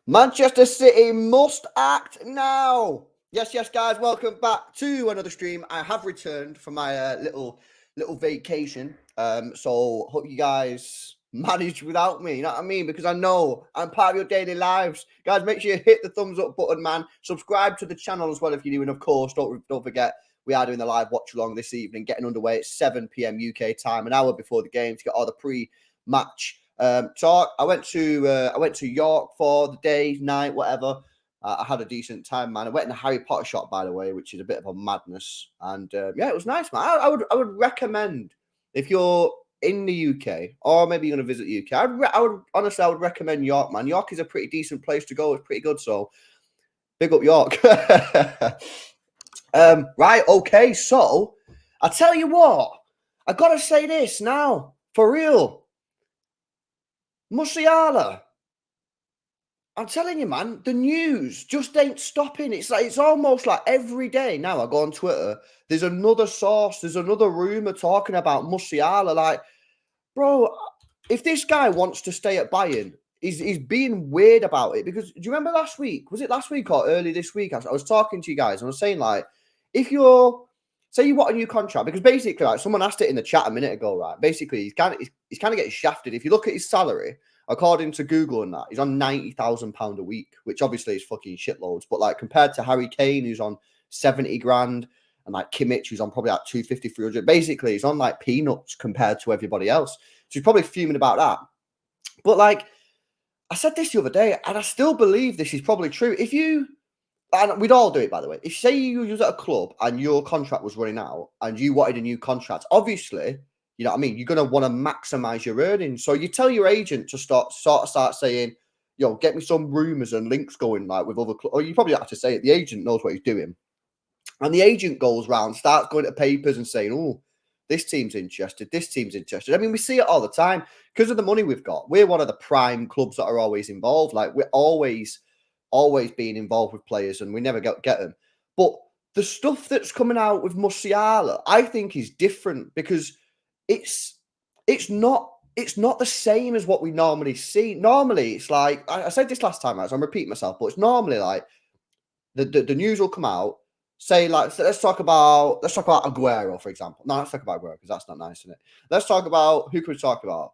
Manchester City must act now. Yes, guys. Welcome back to another stream. I have returned from my little vacation. So hope you guys managed without me. You know what I mean? Because I know I'm part of your daily lives, guys. Make sure you hit the thumbs up button, man. Subscribe to the channel as well if you do, and of course, don't forget we are doing the live watch along this evening, getting underway at 7 p.m. UK time, an hour before the game to get all the pre-match talk. I went to York for the day, night, whatever. I had a decent time, man. I went in the Harry Potter shop, by the way, which is a bit of a madness. And yeah, it was nice, man. I would recommend if you're in the UK or maybe you're going to visit the UK. I would honestly, I would recommend York, man. York is a pretty decent place to go. It's pretty good, so big up York. Right, okay. So I tell you what, I gotta say this now for real. Musala. I'm telling you, man, the news just ain't stopping. It's almost like every day now I go on Twitter, there's another source, there's another rumor talking about Musiala. Like, bro, if this guy wants to stay at Bayern, he's being weird about it. Because do you remember last week? Was it last week or early this week? I was talking to you guys and I was saying, like, if you're say you want a new contract, because basically, like, someone asked it in the chat a minute ago, right? Basically, he's kind of getting shafted. If you look at his salary, according to Google and that, he's on £90,000 a week, which obviously is fucking shitloads. But like compared to Harry Kane, who's on 70 grand, and like Kimmich, who's on probably like 250, 300, basically he's on like peanuts compared to everybody else. So he's probably fuming about that. But like I said this the other day, and I still believe this is probably true. If you, and we'd all do it, by the way, if say you was at a club and your contract was running out and you wanted a new contract, obviously, you know what I mean? You're going to want to maximize your earnings. So you tell your agent to start saying, yo, get me some rumors and links going like with other clubs. Or you probably have to say it. The agent knows what he's doing. And the agent goes round, starts going to papers and saying, oh, this team's interested. This team's interested. I mean, we see it all the time because of the money we've got. We're one of the prime clubs that are always involved. Like we're always being involved with players and we never get them. But the stuff that's coming out with Musiala, I think is different because it's not the same as what we normally see. Normally, it's like I said this last time, so I'm repeating myself, but it's normally like the news will come out, say like so let's talk about Aguero, for example. No, let's talk about Aguero because that's not nice, isn't it? Let's talk about who could we talk about?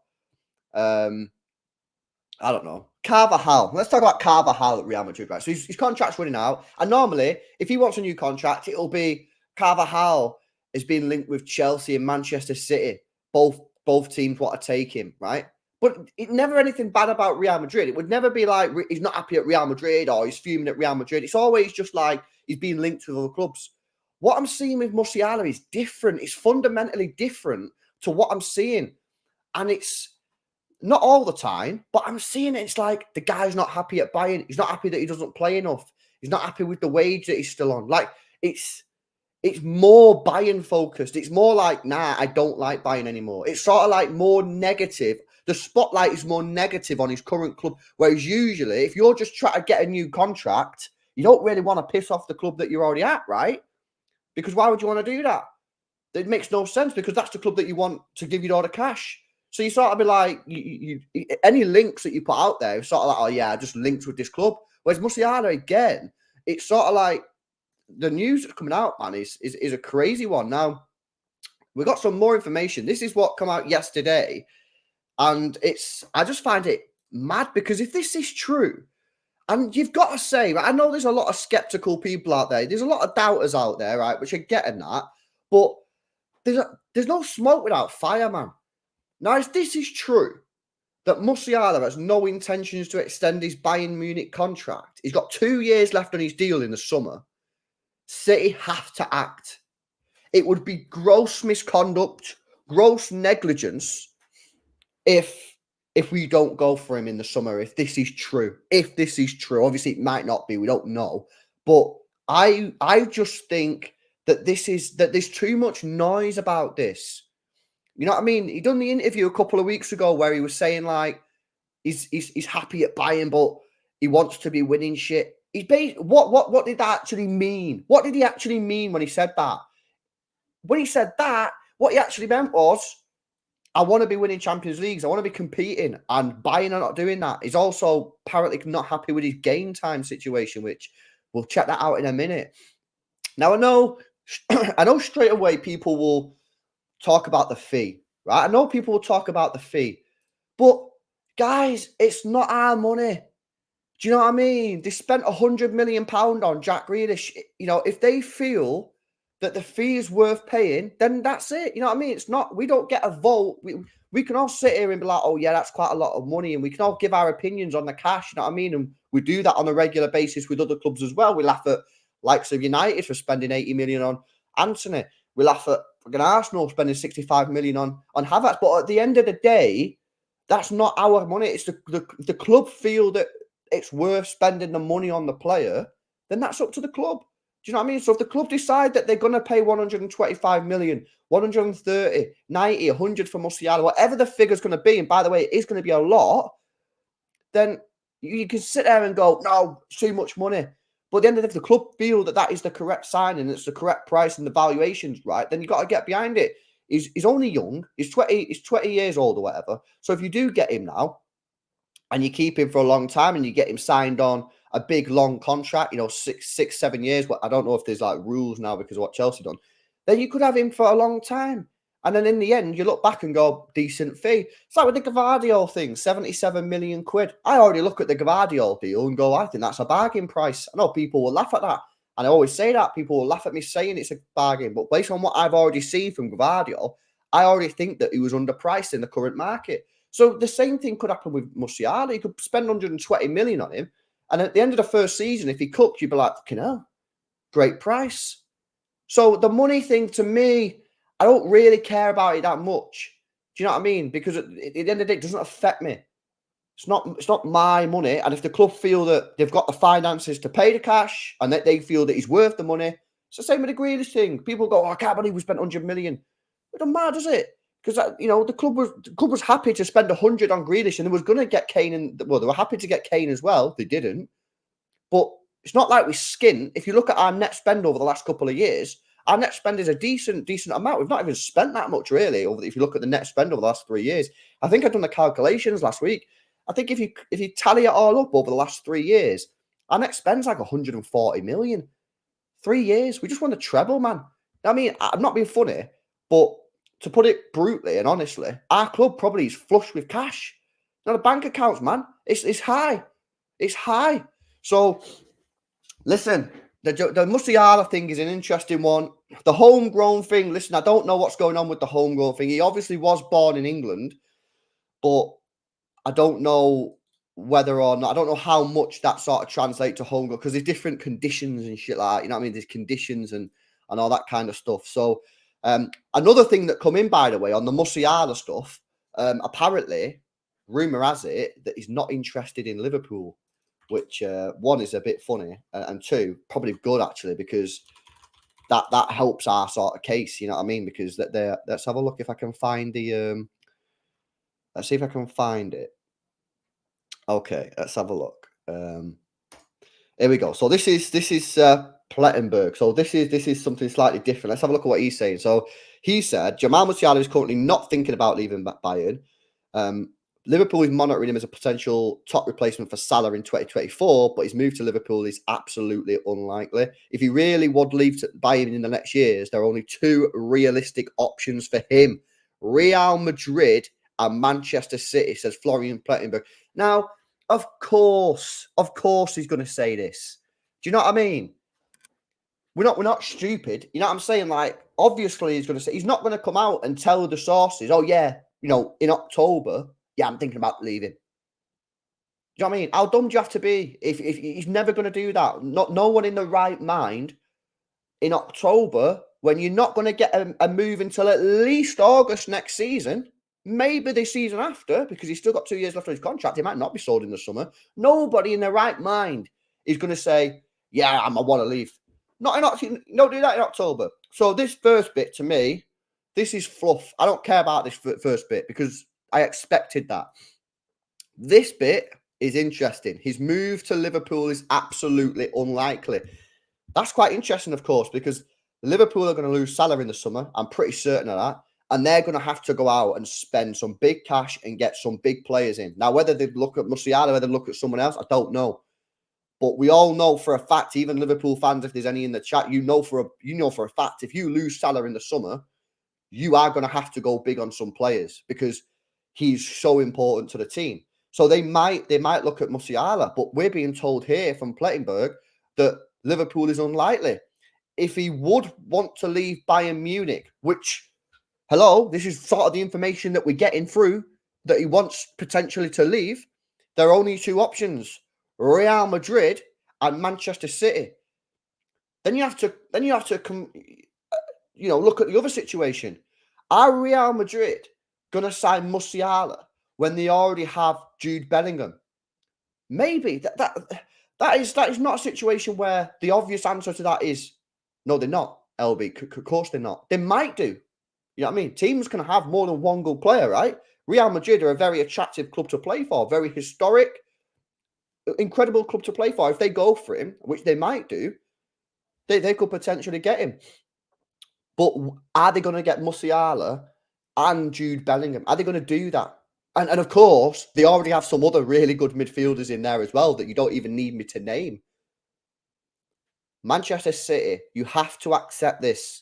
I don't know. Carvajal. Let's talk about Carvajal at Real Madrid, right? So his contract's running out, and normally, if he wants a new contract, it'll be Carvajal is being linked with Chelsea and Manchester City. Both teams want to take him, right? But it never anything bad about Real Madrid. It would never be like he's not happy at Real Madrid or he's fuming at Real Madrid. It's always just like he's being linked with other clubs. What I'm seeing with Musiala is different. It's fundamentally different to what I'm seeing. And it's not all the time, but I'm seeing it. It's like the guy's not happy at Bayern. He's not happy that he doesn't play enough. He's not happy with the wage that he's still on. Like, it's more Bayern focused. It's more like, nah, I don't like Bayern anymore. It's sort of like more negative. The spotlight is more negative on his current club. Whereas usually, if you're just trying to get a new contract, you don't really want to piss off the club that you're already at, right? Because why would you want to do that? It makes no sense because that's the club that you want to give you all the cash. So you sort of be like, you any links that you put out there, it's sort of like, oh yeah, I just linked with this club. Whereas Musiala, again, it's sort of like the news that's coming out, man, is a crazy one. Now, we got some more information. This is what came out yesterday. And I just find it mad because if this is true, and you've got to say, I know there's a lot of skeptical people out there. There's a lot of doubters out there, right, which are getting that. But there's no smoke without fire, man. Now, if this is true, that Musiala has no intentions to extend his Bayern Munich contract, he's got 2 years left on his deal in the summer, City have to act. It would be gross misconduct, gross negligence if we don't go for him in the summer, if this is true. Obviously it might not be, we don't know. But I just think that there's too much noise about this. You know what I mean? He done the interview a couple of weeks ago where he was saying like he's happy at Bayern, but he wants to be winning shit. What did that actually mean? What did he actually mean when he said that? When he said that, what he actually meant was I want to be winning Champions Leagues. I want to be competing, and Bayern are not doing that. He's also apparently not happy with his game time situation, which we'll check that out in a minute. Now, I know straight away people will talk about the fee, right? I know people will talk about the fee, but guys, it's not our money. Do you know what I mean? They spent £100 million on Jack Grealish. You know, if they feel that the fee is worth paying, then that's it. You know what I mean? It's not, we don't get a vote. We can all sit here and be like, oh, yeah, that's quite a lot of money. And we can all give our opinions on the cash. You know what I mean? And we do that on a regular basis with other clubs as well. We laugh at likes of United for spending 80 million on Anthony. We laugh at fucking Arsenal spending 65 million on Havertz. But at the end of the day, that's not our money. It's the club feel that it's worth spending the money on the player, then that's up to the club. Do you know what I mean? So if the club decide that they're going to pay 125 million, 130, 90, 100 for Musala, whatever the figure's going to be, and by the way, it is going to be a lot, then you can sit there and go, no, it's too much money. But at the end of the day, if the club feel that that is the correct signing, it's the correct price and the valuation's right, then you've got to get behind it. He's only young. He's 20 years old or whatever. So if you do get him now, and you keep him for a long time and you get him signed on a big, long contract, you know, 7 years. But I don't know if there's like rules now because of what Chelsea done. Then you could have him for a long time. And then in the end, you look back and go, decent fee. It's like with the Guardiola thing, 77 million quid. I already look at the Guardiola deal and go, I think that's a bargain price. I know people will laugh at that. And I always say that. People will laugh at me saying it's a bargain. But based on what I've already seen from Guardiola, I already think that he was underpriced in the current market. So the same thing could happen with Musala. You could spend 120 million on him. And at the end of the first season, if he cooked, you'd be like, fucking hell, great price. So the money thing, to me, I don't really care about it that much. Do you know what I mean? Because at the end of the day, it doesn't affect me. It's not my money. And if the club feel that they've got the finances to pay the cash and that they feel that he's worth the money, it's the same with the Grealish thing. People go, oh, I can't believe we spent 100 million. It doesn't matter, does it? Because you know the club was happy to spend 100 on Grealish, and they was going to get Kane, and well, they were happy to get Kane as well. They didn't, but it's not like we skint. If you look at our net spend over the last couple of years, our net spend is a decent amount. We've not even spent that much really. If you look at the net spend over the last 3 years, I think I've done the calculations last week. I think if you tally it all up over the last 3 years, our net spend's like 140 million. 3 years, we just won the treble, man. I mean, I'm not being funny, but to put it brutally and honestly, our club probably is flush with cash. Now the bank accounts, man, it's high. It's high. So listen, the Musiala thing is an interesting one. The homegrown thing, listen, I don't know what's going on with the homegrown thing. He obviously was born in England, but I don't know whether or not, I don't know how much that sort of translates to homegrown because there's different conditions and shit like that. You know what I mean? There's conditions and all that kind of stuff. So another thing that come in, by the way, on the Musiala stuff, apparently, rumour has it that he's not interested in Liverpool, which one is a bit funny, and two, probably good actually, because that helps our sort of case, you know what I mean? Because let's have a look if I can find the let's see if I can find it. Okay, let's have a look. Here we go. So this is Plettenberg. So this is something slightly different. Let's have a look at what he's saying. So he said Jamal Musiala is currently not thinking about leaving Bayern. Liverpool is monitoring him as a potential top replacement for Salah in 2024, but his move to Liverpool is absolutely unlikely. If he really would leave to Bayern in the next years, there are only two realistic options for him: Real Madrid and Manchester City, says Florian Plettenberg. Now, of course he's going to say this. Do you know what I mean? We're not stupid. You know what I'm saying? Like, obviously he's going to say, he's not going to come out and tell the sources, oh yeah, you know, in October, yeah, I'm thinking about leaving. Do you know what I mean? How dumb do you have to be? If he's never going to do that. No one in the right mind in October, when you're not going to get a move until at least August next season, maybe the season after, because he's still got 2 years left on his contract. He might not be sold in the summer. Nobody in their right mind is going to say, yeah, I want to leave. Not in October. Don't do that in October. So this first bit, to me, this is fluff. I don't care about this first bit because I expected that. This bit is interesting. His move to Liverpool is absolutely unlikely. That's quite interesting, of course, because Liverpool are going to lose Salah in the summer. I'm pretty certain of that. And they're going to have to go out and spend some big cash and get some big players in. Now, whether they look at Musala, whether they look at someone else, I don't know. But we all know for a fact, even Liverpool fans, if there's any in the chat, you know for a fact, if you lose Salah in the summer, you are going to have to go big on some players because he's so important to the team. So they might look at Musiala, but we're being told here from Plettenberg that Liverpool is unlikely. If he would want to leave Bayern Munich, which, hello, this is sort of the information that we're getting through, that he wants potentially to leave, there are only two options: Real Madrid and Manchester City. Then you have to look at the other situation. Are Real Madrid going to sign Musiala when they already have Jude Bellingham? Maybe that is not a situation where the obvious answer to that is no, they're not. LB, of course they're not. They might do. You know what I mean? Teams can have more than one good player, right? Real Madrid are a very attractive club to play for, very historic, incredible club to play for. If they go for him, which they might do, they could potentially get him. But are they going to get Musiala and Jude Bellingham? Are they going to do that? And of course, they already have some other really good midfielders in there as well that you don't even need me to name. Manchester City, you have to accept this,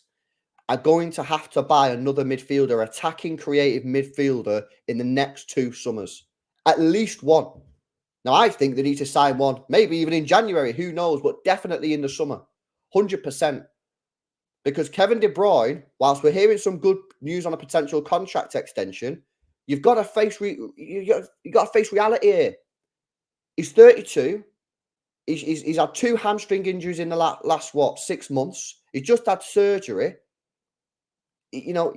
are going to have to buy another midfielder, attacking creative midfielder in the next 2 summers. At least one. Now, I think they need to sign one, maybe even in January, who knows, but definitely in the summer. 100%. Because Kevin De Bruyne, whilst we're hearing some good news on a potential contract extension, you've got to face reality here. He's 32. He's had 2 hamstring injuries in the last 6 months. He's just had surgery. Stop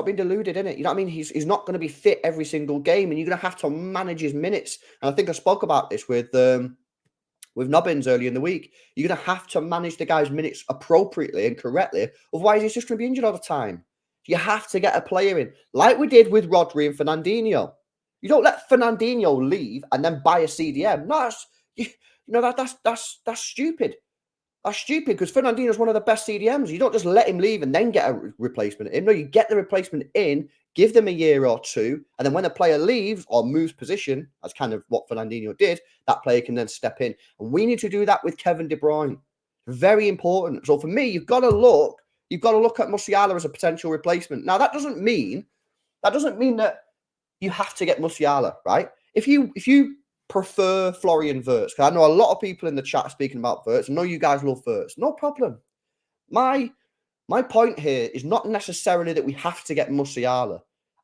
being deluded, innit? You know what I mean? He's not going to be fit every single game, and you're going to have to manage his minutes. And I think I spoke about this with Nobbins earlier in the week. You're going to have to manage the guy's minutes appropriately and correctly. Otherwise, he's just going to be injured all the time. You have to get a player in, like we did with Rodri and Fernandinho. You don't let Fernandinho leave and then buy a CDM. No, that's stupid. That's stupid because Fernandinho's one of the best CDMs. You don't just let him leave and then get a replacement in. No, you get the replacement in, give them a year or 2, and then when a player leaves or moves position, as kind of what Fernandinho did, that player can then step in. And we need to do that with Kevin De Bruyne. Very important. So for me, you've got to look at Musiala as a potential replacement. Now, that doesn't mean that you have to get Musiala, right? If you prefer Florian Wirtz, because I know a lot of people in the chat are speaking about Wirtz. I know you guys love Wirtz. No problem. My point here is not necessarily that we have to get Musiala.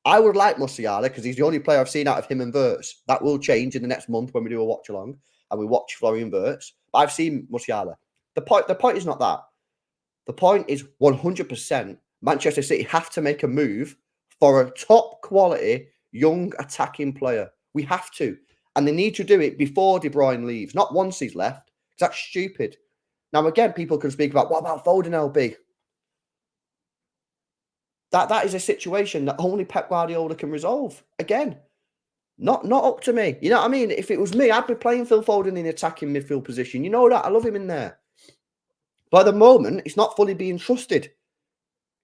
I would like Musiala because he's the only player I've seen out of him and Wirtz. That will change in the next month when we do a watch along and we watch Florian Wirtz. But I've seen Musiala. The point is not that. The point is 100% Manchester City have to make a move for a top quality young attacking player. We have to. And they need to do it before De Bruyne leaves, not once he's left. Because that's stupid. Now, again, people can speak about, what about Foden, LB? That is a situation that only Pep Guardiola can resolve. Again, not up to me. You know what I mean? If it was me, I'd be playing Phil Foden in the attacking midfield position. You know that. I love him in there. But at the moment, it's not fully being trusted.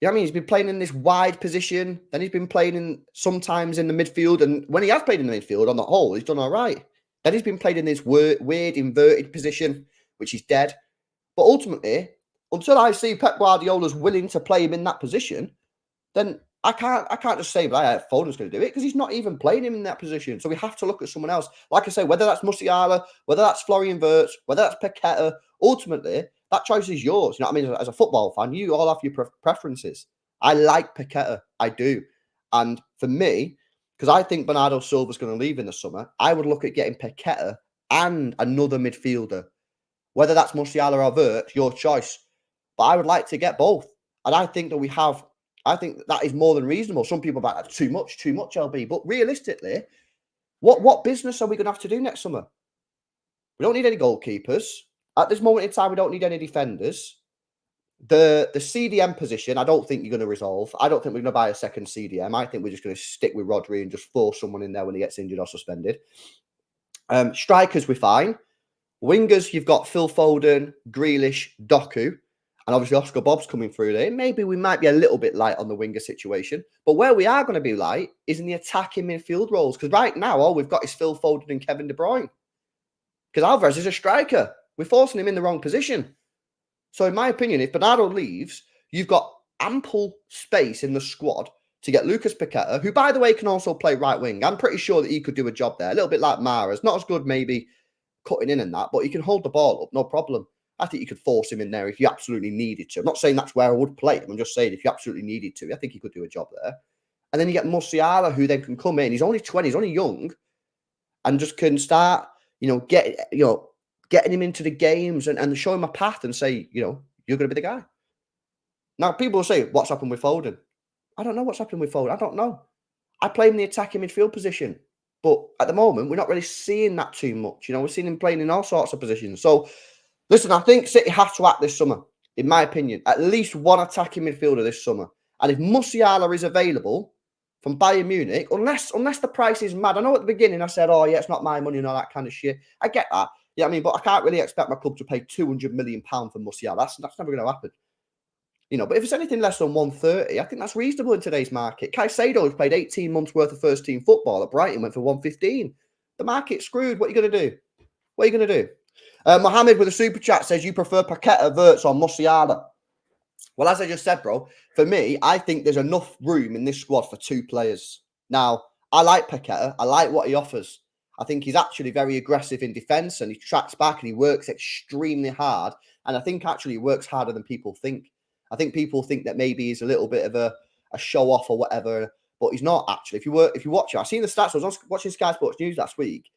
You know what I mean? He's been playing in this wide position. Then he's been playing sometimes in the midfield. And when he has played in the midfield, on the whole, he's done all right. Then he's been playing in this weird inverted position, which is dead. But ultimately, until I see Pep Guardiola's willing to play him in that position, then I can't just say, Foden's going to do it, because he's not even playing him in that position. So we have to look at someone else. Like I say, whether that's Musiala, whether that's Florian Wirtz, whether that's Paqueta, ultimately, that choice is yours. You know what I mean? As a football fan, you all have your preferences. I like Paqueta. I do. And for me, because I think Bernardo Silva's going to leave in the summer, I would look at getting Paqueta and another midfielder. Whether that's Musiala or Wirtz, your choice. But I would like to get both. And I think that is more than reasonable. Some people are like, too much, LB. But realistically, what business are we going to have to do next summer? We don't need any goalkeepers. At this moment in time, we don't need any defenders. The CDM position, I don't think you're going to resolve. I don't think we're going to buy a second CDM. I think we're just going to stick with Rodri and just force someone in there when he gets injured or suspended. Strikers, we're fine. Wingers, you've got Phil Foden, Grealish, Doku. And obviously Oscar Bob's coming through there. Maybe we might be a little bit light on the winger situation. But where we are going to be light is in the attacking midfield roles. Because right now, all we've got is Phil Foden and Kevin De Bruyne. Because Alvarez is a striker. We're forcing him in the wrong position. So in my opinion, if Bernardo leaves, you've got ample space in the squad to get Lucas Paqueta, who, by the way, can also play right wing. I'm pretty sure that he could do a job there. A little bit like Mahrez. Not as good, maybe, cutting in and that, but he can hold the ball up, no problem. I think you could force him in there if you absolutely needed to. I'm not saying that's where I would play him. I'm just saying if you absolutely needed to, I think he could do a job there. And then you get Musala, who then can come in. He's only 20, he's only young, and just can start, getting him into the games and show him a path and say, you're going to be the guy. Now, people will say, what's happened with Foden? I don't know what's happened with Foden. I don't know. I play him in the attacking midfield position. But at the moment, we're not really seeing that too much. We're seeing him playing in all sorts of positions. So, listen, I think City have to act this summer, in my opinion. At least one attacking midfielder this summer. And if Musiala is available from Bayern Munich, unless the price is mad. I know at the beginning I said, oh, yeah, it's not my money and all that kind of shit. I get that. Yeah, I mean, but I can't really expect my club to pay £200 million for Musiala. That's never going to happen. But if it's anything less than 130, I think that's reasonable in today's market. Caicedo has played 18 months worth of first team football at Brighton, went for 115. The market's screwed. What are you going to do? What are you going to do? Mohammed with a super chat says, you prefer Paqueta, Wirtz or Musiala? Well, as I just said, bro, for me, I think there's enough room in this squad for two players. Now, I like Paqueta. I like what he offers. I think he's actually very aggressive in defence and he tracks back and he works extremely hard. And I think actually he works harder than people think. I think people think that maybe he's a little bit of a show off or whatever, but he's not actually. If you watch it, I've seen the stats. I was watching Sky Sports News last week,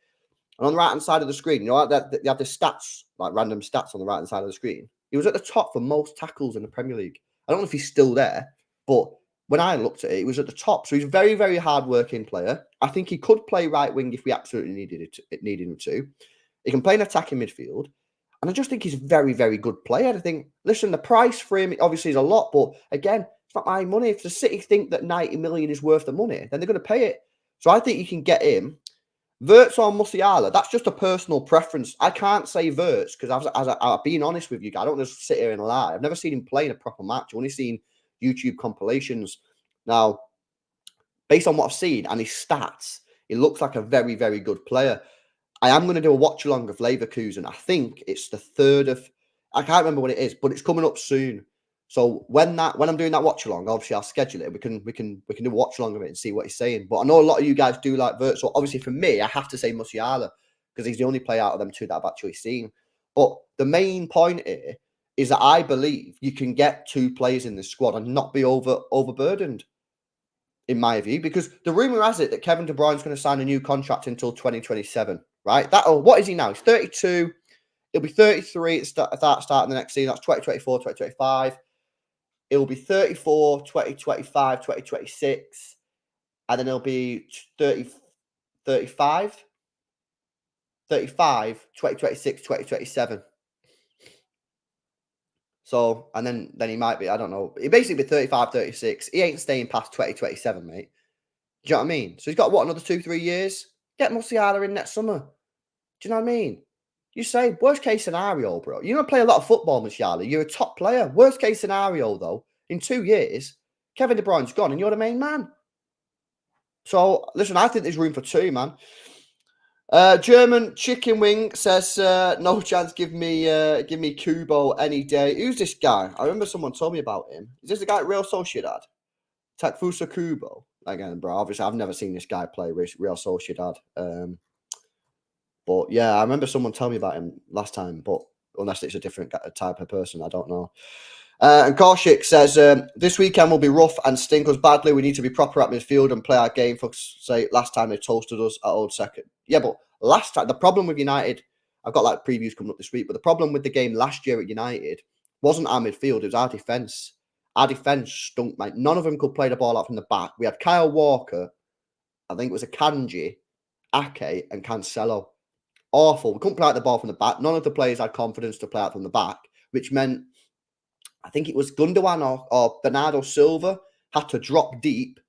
and on the right hand side of the screen, they have the stats, like random stats on the right hand side of the screen. He was at the top for most tackles in the Premier League. I don't know if he's still there, but when I looked at it, he was at the top. So he's a very, very hard working player. I think he could play right wing if we absolutely needed him to. He can play an attacking midfield. And I just think he's a very, very good player. I think, listen, the price for him obviously is a lot, but again, it's not my money. If the City think that 90 million is worth the money, then they're going to pay it. So I think you can get him. Wirtz or Musiala, that's just a personal preference. I can't say Wirtz because I've been honest with you guys. I don't just sit here and lie. I've never seen him play in a proper match. I've only seen YouTube compilations. Now, based on what I've seen and his stats, he looks like a very, very good player. I am going to do a watch along of Leverkusen. I think it's the 3rd of, I can't remember what it is, but it's coming up soon. So when I'm doing that watch along, obviously I'll schedule it. We can do a watch along of it and see what he's saying. But I know a lot of you guys do like Wirtz. So obviously for me, I have to say Musiala because he's the only player out of them two that I've actually seen. But the main point here is that I believe you can get two players in this squad and not be overburdened, in my view, because the rumor has it that Kevin De Bruyne's going to sign a new contract until 2027. Right? What is he now? He's 32. He'll be 33 at starting the next season. That's 2024, 2025. He'll be 34, 2025, 2026. And then he'll be 30, 35, 2026, 2027. So, and then he might be, I don't know. He'll basically be 35, 36. He ain't staying past 2027, mate. Do you know what I mean? So he's got, another 2-3 years? Get Musiala in next summer. Do you know what I mean? You say, worst case scenario, bro. You're going to play a lot of football, Musiala. You're a top player. Worst case scenario, though, in 2 years, Kevin De Bruyne's gone and you're the main man. So, listen, I think there's room for two, man. German Chicken Wing says, no chance, give me Kubo any day. Who's this guy? I remember someone told me about him. Is this the guy at Real Sociedad? Takfusa Kubo. Again, bro, obviously, I've never seen this guy play Real Sociedad. But yeah, I remember someone telling me about him last time, but unless it's a different type of person, I don't know. And Karshik says, this weekend will be rough and stink us badly. We need to be proper at midfield and play our game. For say, last time they toasted us at Old Second. Yeah, but last time, the problem with United, I've got like previews coming up this week, but the problem with the game last year at United wasn't our midfield, it was our defence. Our defence stunk, mate. None of them could play the ball out from the back. We had Kyle Walker, I think it was a Kanji, Ake, and Cancelo. Awful. We couldn't play out the ball from the back. None of the players had confidence to play out from the back, which meant, I think it was Gundogan or Bernardo Silva had to drop deep,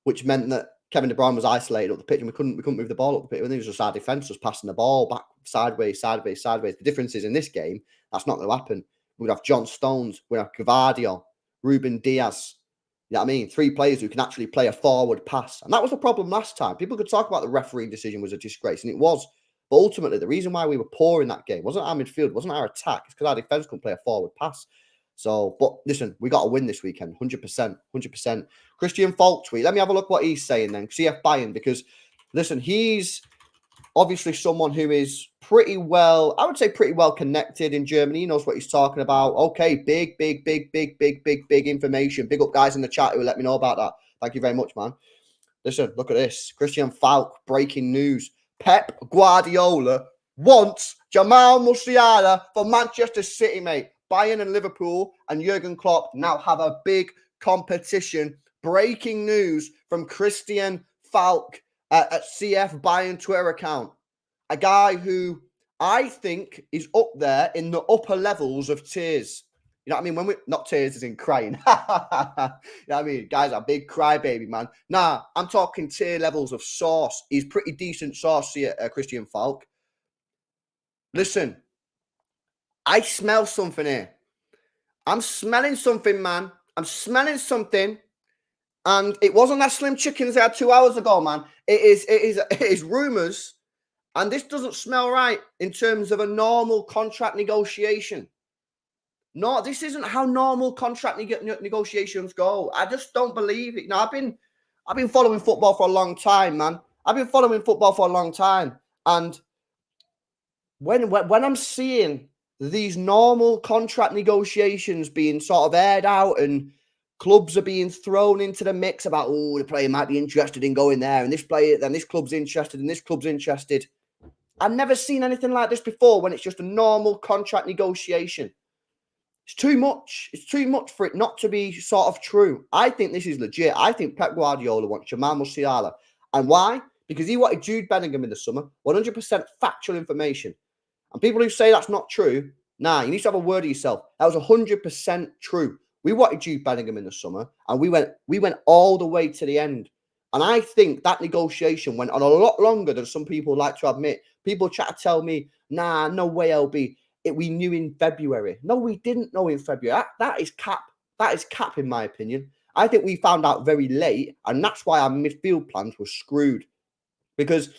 which meant that Kevin De Bruyne was isolated up the pitch and we couldn't move the ball up the pitch. And it was just our defence was passing the ball back sideways. The difference is in this game, that's not going to happen We'd have John Stones. We'd have Gavardio, Ruben Diaz. You know what I mean? 3 players who can actually play a forward pass. And that was the problem last time. People could talk about the refereeing decision was a disgrace, and it was. But ultimately, the reason why we were poor in that game wasn't our midfield, wasn't our attack. It's because our defence couldn't play a forward pass. So, but listen, we got to win this weekend, 100%, 100%. Christian Falk tweet. Let me have a look what he's saying then. CF Bayern, because, listen, he's obviously someone who is pretty well, I would say pretty well connected in Germany. He knows what he's talking about. Okay, big information. Big up guys in the chat who will let me know about that. Thank you very much, man. Listen, look at this. Christian Falk, breaking news. Pep Guardiola wants Jamal Musiala for Manchester City, mate. Bayern and Liverpool and Jurgen Klopp now have a big competition. Breaking news from Christian Falk at CF Bayern Twitter account. A guy who I think is up there in the upper levels of tears. You know what I mean? When we not tears as in crying. You know what I mean? Guys are big crybaby, man. Nah, I'm talking tier levels of sauce. He's pretty decent sauce here, Christian Falk. Listen, I smell something here. I'm smelling something, man. I'm smelling something. And it wasn't that slim chickens I had 2 hours ago, man. It is rumours. And this doesn't smell right in terms of a normal contract negotiation. No, this isn't how normal contract negotiations go. I just don't believe it. Now, I've been following football for a long time, man. I've been following football for a long time. And when I'm seeing these normal contract negotiations being sort of aired out and clubs are being thrown into the mix about, oh, the player might be interested in going there, and this player, then this club's interested, and this club's interested. I've never seen anything like this before when it's just a normal contract negotiation. It's too much. It's too much for it not to be sort of true. I think this is legit. I think Pep Guardiola wants Jamal Musiala. And why? Because he wanted Jude Bellingham in the summer. 100% factual information. And people who say that's not true, nah, you need to have a word of yourself. That was 100% true. We wanted Jude Bellingham in the summer, and we went all the way to the end. And I think that negotiation went on a lot longer than some people like to admit. People try to tell me, nah, no way, LB. We knew in February. No, we didn't know in February. That is cap. That is cap, in my opinion. I think we found out very late, and that's why our midfield plans were screwed. Because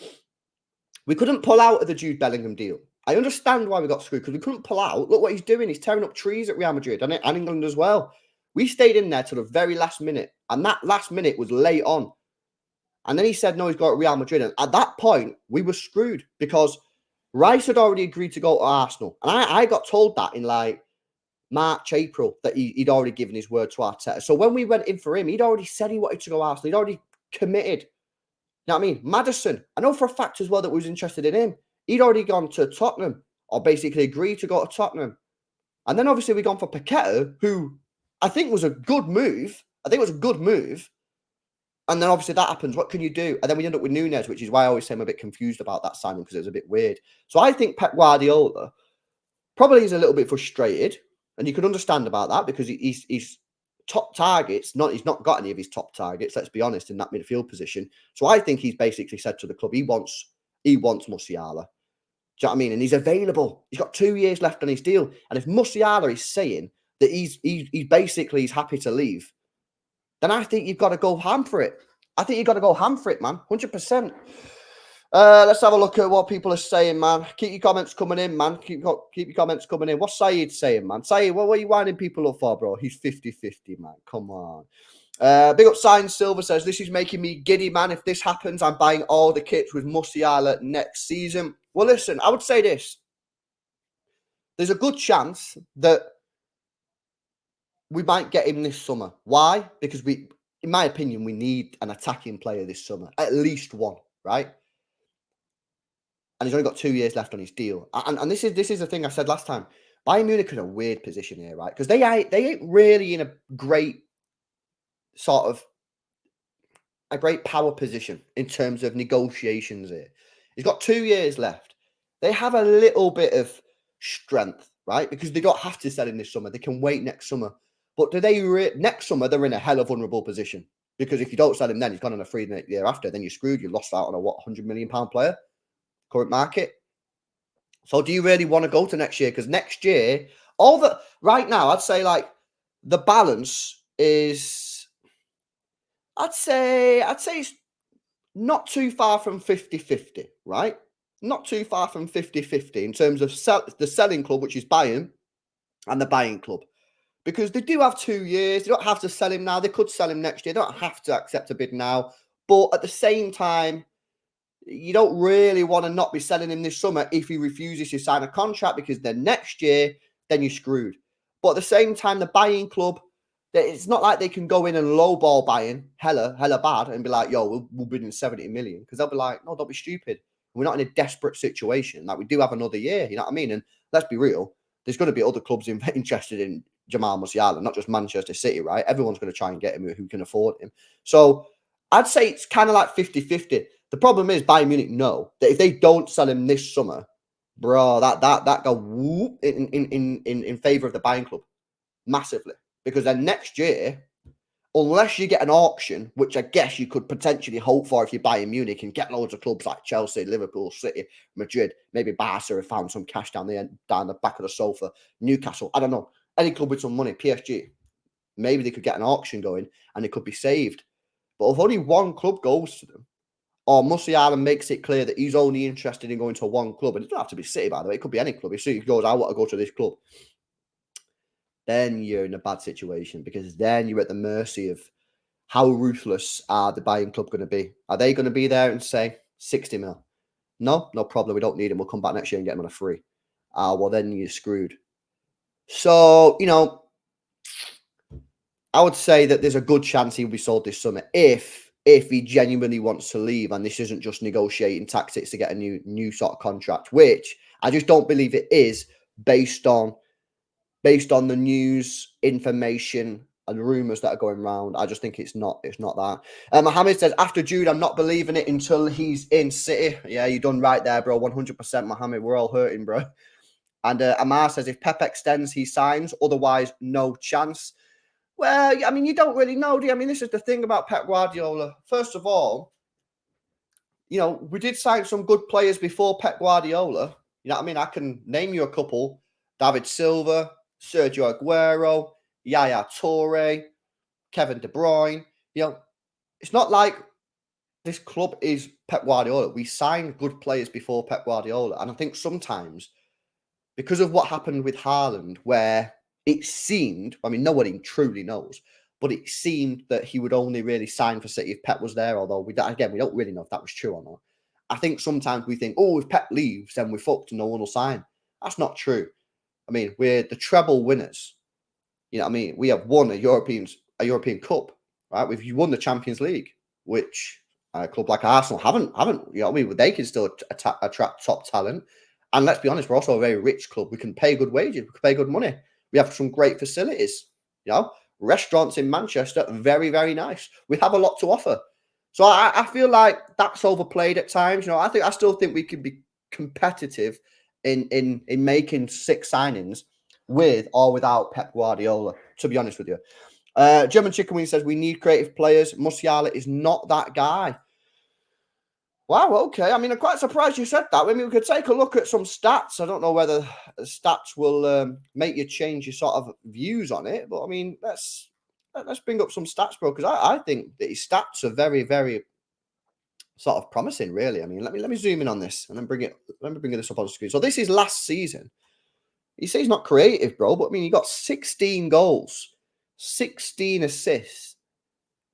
we couldn't pull out of the Jude Bellingham deal. I understand why we got screwed, because we couldn't pull out. Look what he's doing. He's tearing up trees at Real Madrid and England as well. We stayed in there till the very last minute, and that last minute was late on. And then he said, no, he's got Real Madrid. And at that point, we were screwed because Rice had already agreed to go to Arsenal. And I got told that in like March, April, that he'd already given his word to Arteta. So when we went in for him, he'd already said he wanted to go to Arsenal. He'd already committed. You know what I mean? Madison, I know for a fact as well that we was interested in him. He'd already gone to Tottenham, or basically agreed to go to Tottenham. And then obviously we gone for Paqueta, who I think was a good move. And then obviously that happens. What can you do? And then we end up with Nunez, which is why I always say I'm a bit confused about that signing, because it was a bit weird. So I think Pep Guardiola probably is a little bit frustrated, and you can understand about that because he's top targets. He's not got any of his top targets. Let's be honest, in that midfield position. So I think he's basically said to the club he wants Musiala. Do you know what I mean? And he's available. He's got 2 years left on his deal. And if Musiala is saying that he's happy to leave, then I think you've got to go ham for it. I think you've got to go ham for it, man. 100%. Let's have a look at what people are saying, man. Keep your comments coming in, man. Keep your comments coming in. What's Saeed saying, man? Saeed, what are you winding people up for, bro? He's 50-50, man. Come on. Big up Sign Silver says, this is making me giddy, man. If this happens, I'm buying all the kits with Musiala next season. Well, listen, I would say this. There's a good chance that we might get him this summer. Why? Because in my opinion, we need an attacking player this summer. At least one, right? And he's only got 2 years left on his deal. And this is the thing I said last time. Bayern Munich are in a weird position here, right? Because they ain't really in a great sort of a great power position in terms of negotiations here. He's got 2 years left. They have a little bit of strength, right? Because they don't have to sell him this summer. They can wait next summer. But do they next summer, they're in a hell of vulnerable position. Because if you don't sell him then, he's gone on a free the year after. Then you're screwed. You lost out on a, £100 million player? Current market. So do you really want to go to next year? Because next year, right now, I'd say like the balance is, I'd say it's not too far from 50-50, right? Not too far from 50-50 in terms of the selling club, which is Bayern, and the buying club. Because they do have 2 years. They don't have to sell him now. They could sell him next year. They don't have to accept a bid now. But at the same time, you don't really want to not be selling him this summer if he refuses to sign a contract, because then next year, then you're screwed. But at the same time, the buying club, it's not like they can go in and lowball Bayern hella bad and be like, yo, we'll bid in 70 million. Because they'll be like, no, don't be stupid. We're not in a desperate situation. Like, we do have another year. You know what I mean? And let's be real. There's going to be other clubs interested in Jamal Musiala, not just Manchester City, right? Everyone's going to try and get him who can afford him. So I'd say it's kind of like 50-50. The problem is Bayern Munich know that if they don't sell him this summer, bro, that go whoop in favor of the buying club massively. Because then next year, unless you get an auction, which I guess you could potentially hope for if you buy in Munich and get loads of clubs like Chelsea, Liverpool, City, Madrid, maybe Barca have found some cash down the back of the sofa, Newcastle, I don't know, any club with some money, PSG, maybe they could get an auction going and it could be saved. But if only one club goes to them, or Musiala makes it clear that he's only interested in going to one club, and it doesn't have to be City, by the way, it could be any club. If City goes, I want to go to this club, then you're in a bad situation, because then you're at the mercy of how ruthless are the buying club going to be. Are they going to be there and say 60 mil? No problem. We don't need him. We'll come back next year and get him on a free. Well, then you're screwed. So, I would say that there's a good chance he'll be sold this summer if he genuinely wants to leave, and this isn't just negotiating tactics to get a new sort of contract, which I just don't believe it is based on the news, information, and rumours that are going around. I just think it's not that. Mohammed says, after Jude, I'm not believing it until he's in City. Yeah, you done right there, bro. 100%, Mohammed. We're all hurting, bro. And Amar says, if Pep extends, he signs. Otherwise, no chance. Well, I mean, you don't really know, do you? I mean, this is the thing about Pep Guardiola. First of all, we did sign some good players before Pep Guardiola. You know what I mean? I can name you a couple. David Silva, Sergio Aguero, Yaya Toure, Kevin De Bruyne. It's not like this club is Pep Guardiola. We signed good players before Pep Guardiola. And I think sometimes, because of what happened with Haaland, where it seemed, I mean, nobody truly knows, but it seemed that he would only really sign for City if Pep was there, although, we don't really know if that was true or not. I think sometimes we think, if Pep leaves, then we're fucked and no one will sign. That's not true. I mean, we're the treble winners. You know what I mean? We have won a European Cup, right? We've won the Champions League, which a club like Arsenal haven't. You know what I mean? They can still attract top talent. And let's be honest, we're also a very rich club. We can pay good wages. We can pay good money. We have some great facilities. Restaurants in Manchester, very, very nice. We have a lot to offer. So I feel like that's overplayed at times. I still think we can be competitive in making 6 signings with or without Pep Guardiola, to be honest with you. German Chicken Wing says, we need creative players. Musiala is not that guy. Wow, okay. I mean, I'm quite surprised you said that. I mean, we could take a look at some stats. I don't know whether stats will make you change your sort of views on it, but I mean, let's bring up some stats, bro, because I think that his stats are very, very sort of promising, really. I mean, let me zoom in on this and then let me bring this up on the screen. So this is last season. You say he's not creative, bro, but I mean, he got 16 goals, 16 assists.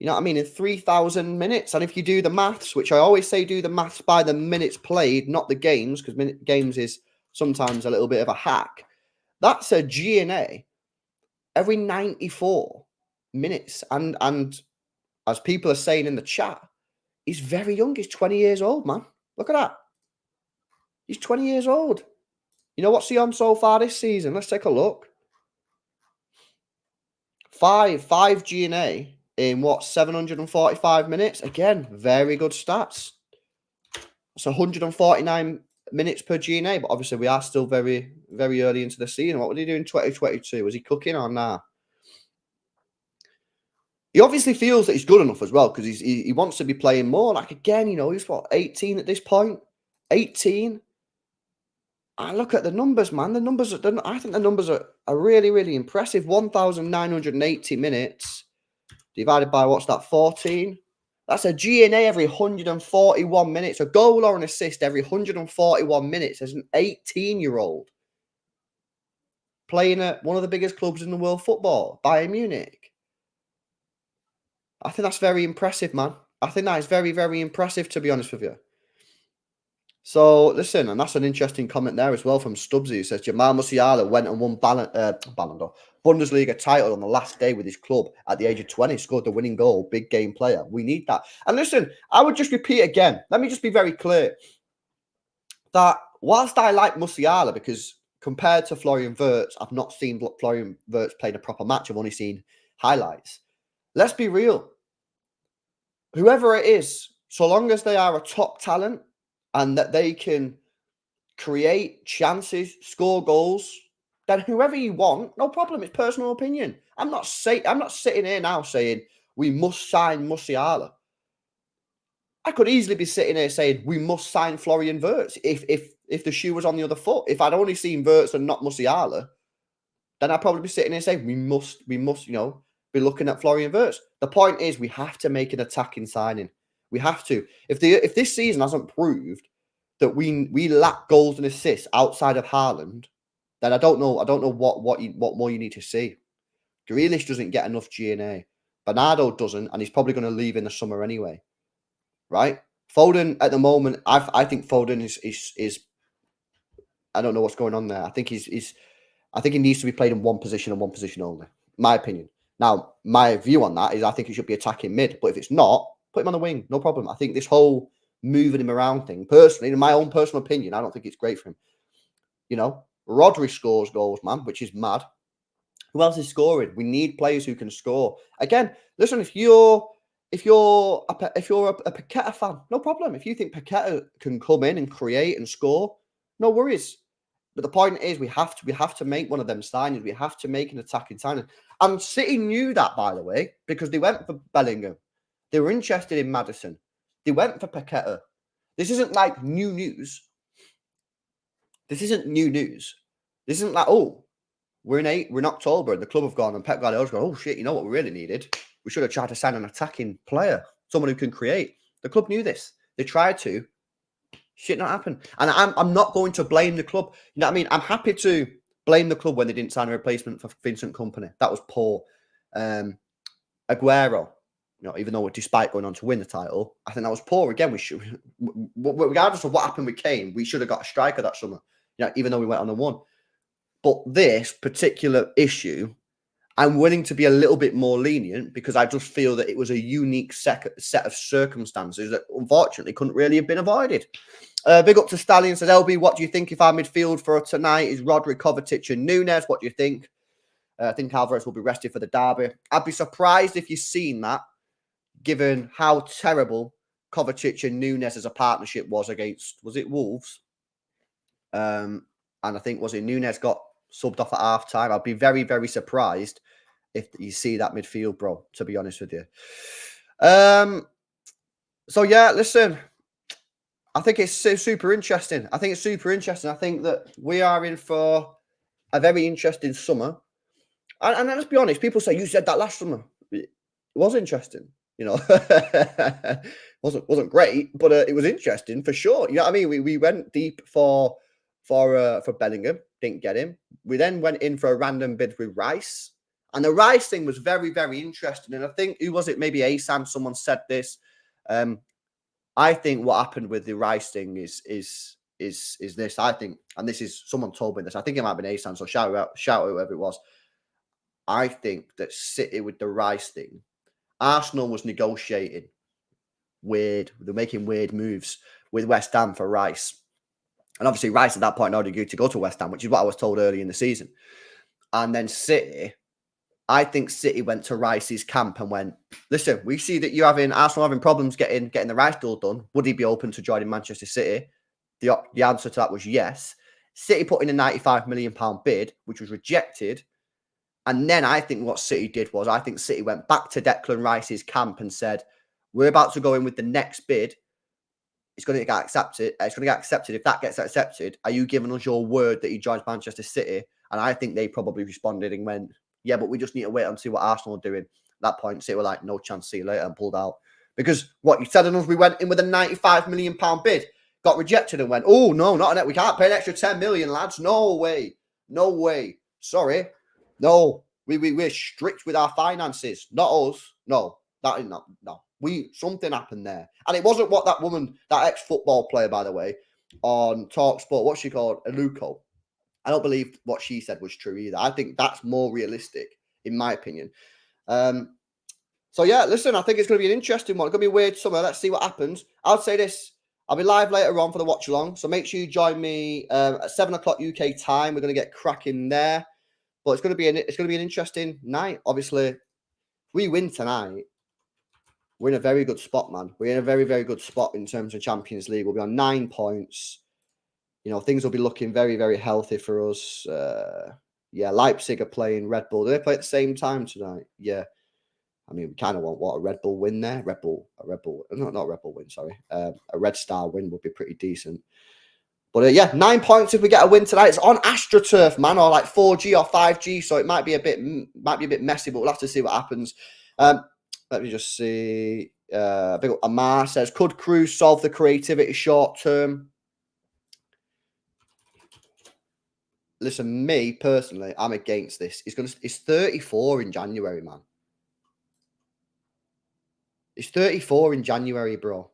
You know what I mean? In 3,000 minutes. And if you do the maths, which I always say do the maths by the minutes played, not the games, because games is sometimes a little bit of a hack. That's a G&A every 94 minutes. And as people are saying in the chat, he's very young. He's 20 years old, man. Look at that. He's 20 years old. You know what's he on so far this season? Let's take a look. 5 G&A in 745 minutes. Again, very good stats. It's 149 minutes per G&A, but obviously we are still very, very early into the season. What would he do in 2022? Was he cooking or nah? He obviously feels that he's good enough as well, because he wants to be playing more. Like, again, he's 18 at this point? 18? I look at the numbers, man. I think the numbers are really, really impressive. 1,980 minutes divided by, what's that, 14? That's a GNA every 141 minutes. A goal or an assist every 141 minutes as an 18-year-old playing at one of the biggest clubs in the world football, Bayern Munich. I think that's very impressive, man. I think that is very, very impressive, to be honest with you. So, listen, and that's an interesting comment there as well from Stubbsy, who says Jamal Musiala went and won Ballon d'Or, Bundesliga title on the last day with his club at the age of 20, scored the winning goal, big game player. We need that. And listen, I would just repeat again, let me just be very clear, that whilst I like Musiala, because compared to Florian Wirtz, I've not seen Florian Wirtz playing a proper match, I've only seen highlights. Let's be real. Whoever it is, so long as they are a top talent, and that they can create chances, score goals, then whoever you want, no problem. It's personal opinion. I'm not sitting here now saying we must sign Musiala. I could easily be sitting here saying we must sign Florian Wirtz if the shoe was on the other foot. If I'd only seen Wirtz and not Musiala, then I'd probably be sitting here saying we must, be looking at Florian Wirtz. The point is we have to make an attacking signing. We have to. If this season hasn't proved that we lack goals and assists outside of Haaland, then I don't know what more you need to see. Grealish doesn't get enough GNA. Bernardo doesn't, and he's probably going to leave in the summer anyway. Right? Foden at the moment, I think Foden is I don't know what's going on there. I think I think he needs to be played in one position and one position only. My opinion. Now, my view on that is I think he should be attacking mid, but if it's not, put him on the wing, no problem. I think this whole moving him around thing, personally, in my own personal opinion, I don't think it's great for him. Rodri scores goals, man, which is mad. Who else is scoring? We need players who can score. Again, listen, if you're a Paqueta fan, no problem. If you think Paqueta can come in and create and score, no worries. But the point is, we have to make one of them signings. We have to make an attacking signing. And City knew that, by the way, because they went for Bellingham. They were interested in Maddison. They went for Paqueta. This isn't like new news. This isn't new news. This isn't like, oh, we're in October and the club have gone and Pep Guardiola's gone, oh shit, you know what we really needed? We should have tried to sign an attacking player, someone who can create. The club knew this. They tried to. Shit not happen. And I'm not going to blame the club. You know what I mean? I'm happy to blame the club when they didn't sign a replacement for Vincent Kompany. That was poor. Aguero, even though despite going on to win the title, I think that was poor. Again, we should, regardless of what happened with Kane, we should have got a striker that summer. Even though we went on the one. But this particular issue, I'm willing to be a little bit more lenient because I just feel that it was a unique set of circumstances that unfortunately couldn't really have been avoided. Big up to Stallion, says, LB, what do you think if our midfield for tonight is Rodri, Kovacic and Nunes? What do you think? I think Alvarez will be rested for the derby. I'd be surprised if you've seen that, given how terrible Kovacic and Nunes as a partnership was against, was it Wolves? And I think, was it Nunes got subbed off at half time? I'd be very, very surprised if you see that midfield, bro, to be honest with you. So, yeah, listen, I think it's super interesting. I think that we are in for a very interesting summer. And let's be honest, people say, you said that last summer. It was interesting, wasn't great, but it was interesting for sure. You know what I mean? We went deep for Bellingham, didn't get him. We then went in for a random bid with Rice. And the Rice thing was very, very interesting. And I think, who was it? Maybe Asan, someone said this. I think what happened with the Rice thing is this. I think, and this is, someone told me this. I think it might have been Asan, so shout out whoever it was. I think that City with the Rice thing, Arsenal was negotiating weird. They're making weird moves with West Ham for Rice. And obviously Rice at that point already agreed to go to West Ham, which is what I was told early in the season. And then City, I think City went to Rice's camp and went, listen, we see that you're Arsenal having problems getting the Rice deal done. Would he be open to joining Manchester City? The answer to that was yes. City put in a £95 million bid, which was rejected. And then I think what City did was, I think City went back to Declan Rice's camp and said, we're about to go in with the next bid. it's going to get accepted. It's going to get accepted. If that gets accepted, are you giving us your word that he joins Manchester City? And I think they probably responded and went, yeah, but we just need to wait and see what Arsenal are doing. At that point, City were like, no chance, see you later, and pulled out. Because what you said enough, we went in with a £95 million bid, got rejected and went, oh, no, not on it. We can't pay an extra 10 million, lads. No way. No way. Sorry. No. We're strict with our finances. Not us. No. That is not. No. Something happened there. And it wasn't what that woman, that ex-football player, by the way, on TalkSport, what's she called? Aluko. I don't believe what she said was true either. I think that's more realistic, in my opinion. So, yeah, listen, I think it's going to be an interesting one. It's going to be a weird summer. Let's see what happens. I'll say this. I'll be live later on for the watch along. So make sure you join me at 7 o'clock UK time. We're going to get cracking there. But it's going to be an interesting night. Obviously, if we win tonight, we're in a very good spot, man. We're in a very, very good spot in terms of Champions League. We'll be on 9 points. You know, things will be looking very, very healthy for us. Yeah, Leipzig are playing Red Bull. Do they play at the same time tonight? Yeah. I mean, we kind of want a Red Bull win there. Not a Red Bull win, sorry. A Red Star win would be pretty decent. But yeah, 9 points if we get a win tonight. It's on AstroTurf, man, or like 4G or 5G, so it might be a bit messy, but we'll have to see what happens. Let me just see. Big up Amar says, could Cruz solve the creativity short term? Listen, me personally, I'm against this. It's 34 in January, man. It's 34 in January, bro.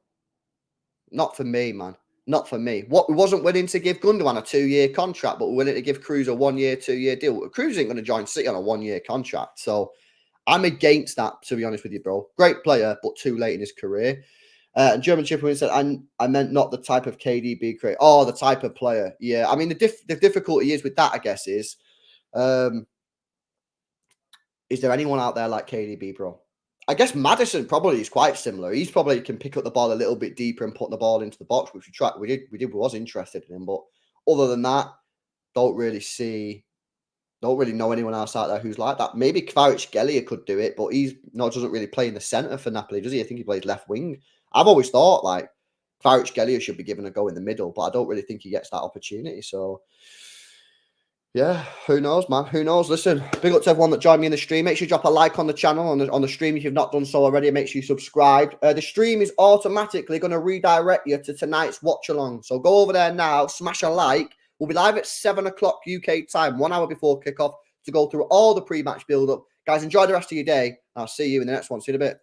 Not for me, man. Not for me. What we wasn't willing to give Gundogan a 2-year contract, but we're willing to give Cruz a 1-year, 2-year deal. Cruz ain't going to join City on a 1-year contract. So I'm against that, to be honest with you, bro. Great player, but too late in his career. And German Chipperman said, I meant not the type of KDB creator. Oh, the type of player. Yeah. I mean, the difficulty is with that, I guess, is there anyone out there like KDB, bro? I guess Maddison probably is quite similar. He's probably can pick up the ball a little bit deeper and put the ball into the box, which we was interested in him. But other than that, don't really know anyone else out there who's like that. Maybe Kvaratskhelia could do it, but doesn't really play in the centre for Napoli, does he? I think he plays left wing. I've always thought like Kvaratskhelia should be given a go in the middle, but I don't really think he gets that opportunity. So yeah, who knows, man? Who knows? Listen, big up to everyone that joined me in the stream. Make sure you drop a like on the channel, on the stream if you've not done so already. Make sure you subscribe. The stream is automatically going to redirect you to tonight's watch along. So go over there now, smash a like. We'll be live at 7 o'clock UK time, 1 hour before kickoff, to go through all the pre-match build-up. Guys, enjoy the rest of your day. I'll see you in the next one. See you in a bit.